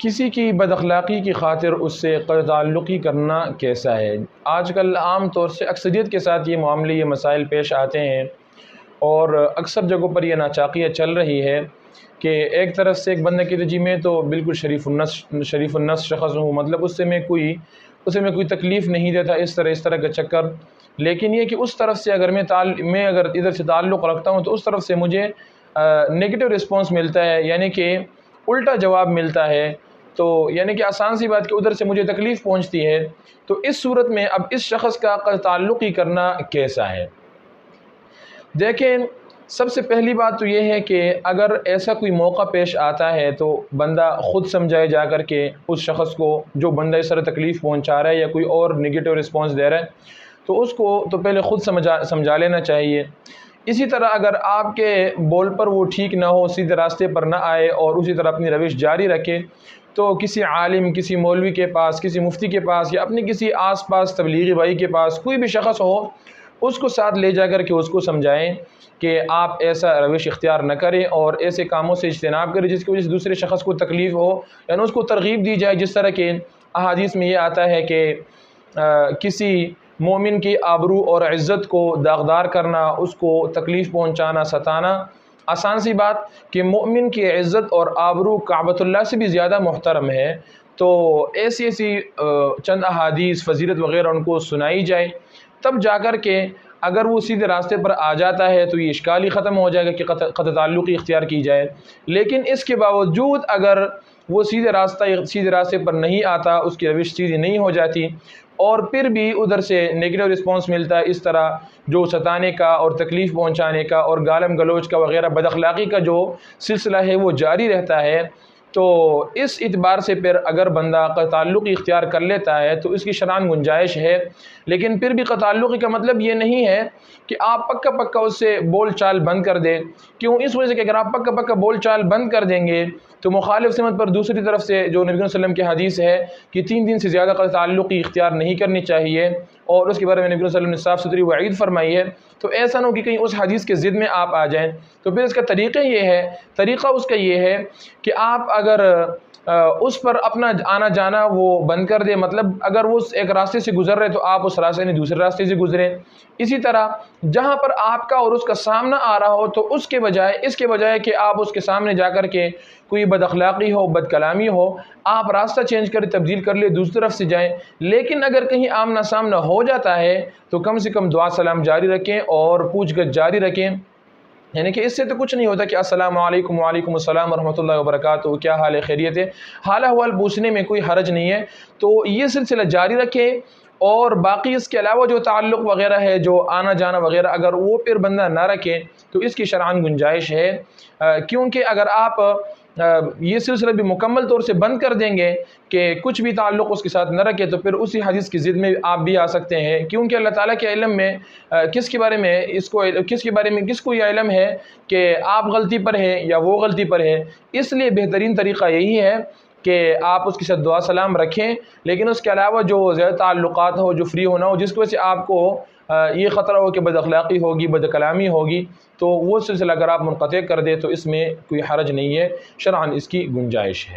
کسی کی بد اخلاقی کی خاطر اس سے قطع تعلقی کرنا کیسا ہے؟ آج کل عام طور سے اکثریت کے ساتھ یہ معاملے، یہ مسائل پیش آتے ہیں، اور اکثر جگہوں پر یہ ناچاقیہ چل رہی ہے کہ ایک طرف سے ایک بندہ کہتے جی میں تو بالکل شریف النفس شخص ہوں، مطلب اسے میں کوئی تکلیف نہیں دیتا، اس طرح کا چکر. لیکن یہ کہ اس طرف سے اگر میں اگر ادھر سے تعلق رکھتا ہوں تو اس طرف سے مجھے نگیٹو رسپانس ملتا ہے، یعنی کہ الٹا جواب ملتا ہے. تو یعنی کہ آسان سی بات کہ ادھر سے مجھے تکلیف پہنچتی ہے. تو اس صورت میں اب اس شخص کا قطع تعلقی کرنا کیسا ہے؟ دیکھیں، سب سے پہلی بات تو یہ ہے کہ اگر ایسا کوئی موقع پیش آتا ہے تو بندہ خود سمجھائے جا کر کے اس شخص کو، جو بندہ اس طرح تکلیف پہنچا رہا ہے یا کوئی اور نگیٹو رسپانس دے رہا ہے، تو اس کو تو پہلے خود سمجھا لینا چاہیے. اسی طرح اگر آپ کے بول پر وہ ٹھیک نہ ہو، سیدھے راستے پر نہ آئے اور اسی طرح اپنی روش جاری رکھے، تو کسی عالم، کسی مولوی کے پاس، کسی مفتی کے پاس، یا اپنے کسی آس پاس تبلیغی بھائی کے پاس کوئی بھی شخص ہو، اس کو ساتھ لے جا کر کے اس کو سمجھائیں کہ آپ ایسا روش اختیار نہ کریں اور ایسے کاموں سے اجتناب کریں جس کی وجہ سے دوسرے شخص کو تکلیف ہو، یعنی اس کو ترغیب دی جائے. جس طرح کہ احادیث میں یہ آتا ہے کہ کسی مومن کی آبرو اور عزت کو داغدار کرنا، اس کو تکلیف پہنچانا، ستانا. آسان سی بات کہ مومن کی عزت اور آبرو کعبۃ اللہ سے بھی زیادہ محترم ہے. تو ایسی چند احادیث، فضیلت وغیرہ ان کو سنائی جائے، تب جا کر کے اگر وہ سیدھے راستے پر آ جاتا ہے تو یہ اشکال ہی ختم ہو جائے گا کہ قطع تعلقی اختیار کی جائے. لیکن اس کے باوجود اگر وہ سیدھے راستے پر نہیں آتا، اس کی روش سیدھی نہیں ہو جاتی، اور پھر بھی ادھر سے نیگیٹو رسپانس ملتا ہے، اس طرح جو ستانے کا اور تکلیف پہنچانے کا اور گالم گلوچ کا وغیرہ بد اخلاقی کا جو سلسلہ ہے وہ جاری رہتا ہے، تو اس اعتبار سے پھر اگر بندہ قطع تعلقی اختیار کر لیتا ہے تو اس کی شرعاً گنجائش ہے. لیکن پھر بھی قطع تعلقی کا مطلب یہ نہیں ہے کہ آپ پکا اس سے بول چال بند کر دیں. کیوں؟ اس وجہ سے کہ اگر آپ پکا بول چال بند کر دیں گے تو مخالف سمت پر دوسری طرف سے جو نبی صلی اللہ علیہ وسلم کی حدیث ہے کہ 3 دن سے زیادہ قطع تعلقی اختیار نہیں کرنی چاہیے، اور اس کے بارے میں نبی صلی اللہ علیہ وسلم نے صاف ستھری وعید فرمائی ہے. تو ایسا نہ ہو کہ کہیں اس حدیث کے ضد میں آپ آ جائیں. تو پھر اس کا طریقہ اس کا یہ ہے کہ آپ اگر اس پر اپنا آنا جانا وہ بند کر دیں، مطلب اگر وہ ایک راستے سے گزر رہے تو آپ اس راستے نہیں دوسرے راستے سے گزریں. اسی طرح جہاں پر آپ کا اور اس کا سامنا آ رہا ہو تو اس کے بجائے کہ آپ اس کے سامنے جا کر کے کوئی بد اخلاقی ہو، بد کلامی ہو، آپ راستہ چینج کریں، تبدیل کر لیں، دوسری طرف سے جائیں. لیکن اگر کہیں آمنا سامنا ہو جاتا ہے تو کم سے کم دعا سلام جاری رکھیں اور پوچھ گچھ جاری رکھیں. یعنی کہ اس سے تو کچھ نہیں ہوتا کہ السلام علیکم، وعلیکم السلام ورحمۃ اللہ وبرکاتہ، کیا حال ہے، خیریت ہے، حال احوال پوچھنے میں کوئی حرج نہیں ہے. تو یہ سلسلہ جاری رکھیں، اور باقی اس کے علاوہ جو تعلق وغیرہ ہے، جو آنا جانا وغیرہ، اگر وہ پھر بندہ نہ رکھے تو اس کی شرعاً گنجائش ہے. کیونکہ اگر آپ یہ سلسلہ بھی مکمل طور سے بند کر دیں گے کہ کچھ بھی تعلق اس کے ساتھ نہ رکھے تو پھر اسی حدیث کی ضد میں آپ بھی آ سکتے ہیں. کیونکہ اللہ تعالیٰ کے علم میں کس کو یہ علم ہے کہ آپ غلطی پر ہیں یا وہ غلطی پر ہے. اس لیے بہترین طریقہ یہی ہے کہ آپ اس کے ساتھ دعا سلام رکھیں، لیکن اس کے علاوہ جو زیادہ تعلقات ہو، جو فری ہونا ہو، جس کی وجہ سے آپ کو یہ خطرہ ہو کہ بد اخلاقی ہوگی، بد کلامی ہوگی، تو وہ سلسلہ اگر آپ منقطع کر دیں تو اس میں کوئی حرج نہیں ہے، شرعاً اس کی گنجائش ہے.